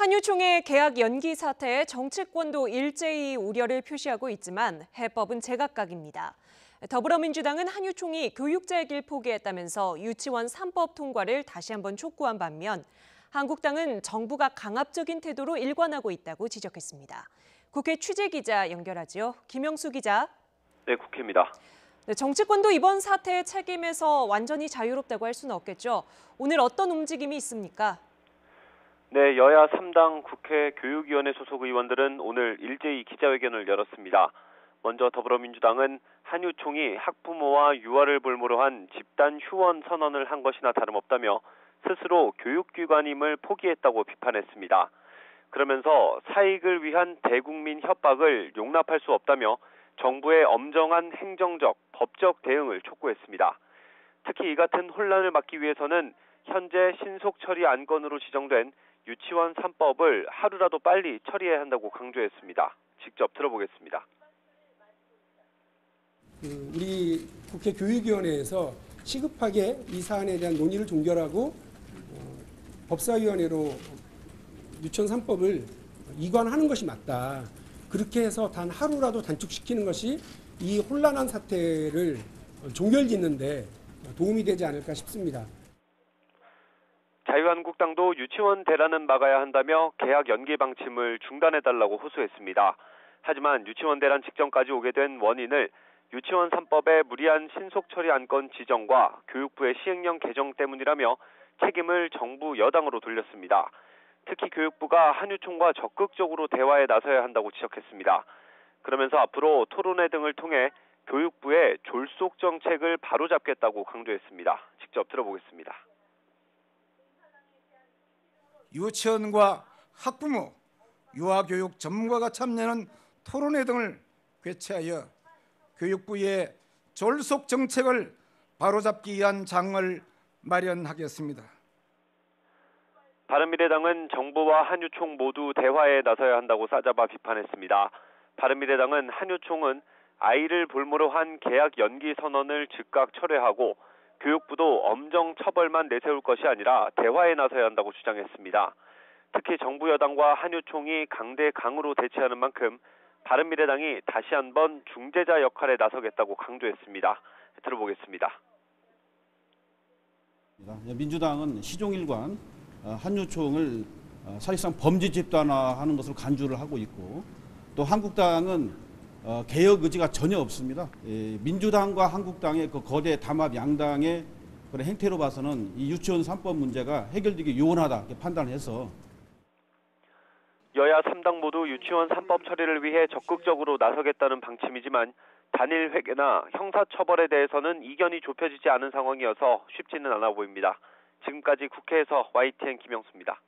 한유총의 계약 연기 사태에 정치권도 일제히 우려를 표시하고 있지만 해법은 제각각입니다. 더불어민주당은 한유총이 교육자의 길 포기했다면서 유치원 3법 통과를 다시 한번 촉구한 반면 한국당은 정부가 강압적인 태도로 일관하고 있다고 지적했습니다. 국회 취재기자 연결하죠. 김영수 기자. 네, 국회입니다. 정치권도 이번 사태의 책임에서 완전히 자유롭다고 할 수는 없겠죠. 오늘 어떤 움직임이 있습니까? 네, 여야 3당 국회 교육위원회 소속 의원들은 오늘 일제히 기자회견을 열었습니다. 먼저 더불어민주당은 한유총이 학부모와 유아를 볼모로 한 집단 휴원 선언을 한 것이나 다름없다며 스스로 교육기관임을 포기했다고 비판했습니다. 그러면서 사익을 위한 대국민 협박을 용납할 수 없다며 정부의 엄정한 행정적, 법적 대응을 촉구했습니다. 특히 이 같은 혼란을 막기 위해서는 현재 신속 처리 안건으로 지정된 유치원 3법을 하루라도 빨리 처리해야 한다고 강조했습니다. 직접 들어보겠습니다. 우리 국회 교육위원회에서 시급하게 이 사안에 대한 논의를 종결하고 법사위원회로 유치원 3법을 이관하는 것이 맞다. 그렇게 해서 단 하루라도 단축시키는 것이 이 혼란한 사태를 종결짓는데 도움이 되지 않을까 싶습니다. 자유한국당도 유치원 대란은 막아야 한다며 계약 연기 방침을 중단해달라고 호소했습니다. 하지만 유치원 대란 직전까지 오게 된 원인을 유치원 3법의 무리한 신속 처리 안건 지정과 교육부의 시행령 개정 때문이라며 책임을 정부 여당으로 돌렸습니다. 특히 교육부가 한유총과 적극적으로 대화에 나서야 한다고 지적했습니다. 그러면서 앞으로 토론회 등을 통해 교육부의 졸속 정책을 바로잡겠다고 강조했습니다. 직접 들어보겠습니다. 유치원과 학부모, 유아교육 전문가가 참여하는 토론회 등을 개최하여 교육부의 졸속 정책을 바로잡기 위한 장을 마련하겠습니다. 바른미래당은 정부와 한유총 모두 대화에 나서야 한다고 싸잡아 비판했습니다. 바른미래당은 한유총은 아이를 볼모로 한 계약 연기 선언을 즉각 철회하고 교육부도 엄정 처벌만 내세울 것이 아니라 대화에 나서야 한다고 주장했습니다. 특히 정부 여당과 한유총이 강대강으로 대치하는 만큼 바른미래당이 다시 한번 중재자 역할에 나서겠다고 강조했습니다. 들어보겠습니다. 민주당은 시종일관 한유총을 사실상 범죄 집단화하는 것으로 간주를 하고 있고, 또 한국당은 개혁 의지가 전혀 없습니다. 민주당과 한국당의 그 거대 담합 양당의 그런 행태로 봐서는 이 유치원 3법 문제가 해결되기 요원하다 이렇게 판단해서 여야 3당 모두 유치원 3법 처리를 위해 적극적으로 나서겠다는 방침이지만 단일 회계나 형사처벌에 대해서는 이견이 좁혀지지 않은 상황이어서 쉽지는 않아 보입니다. 지금까지 국회에서 YTN 김영수입니다.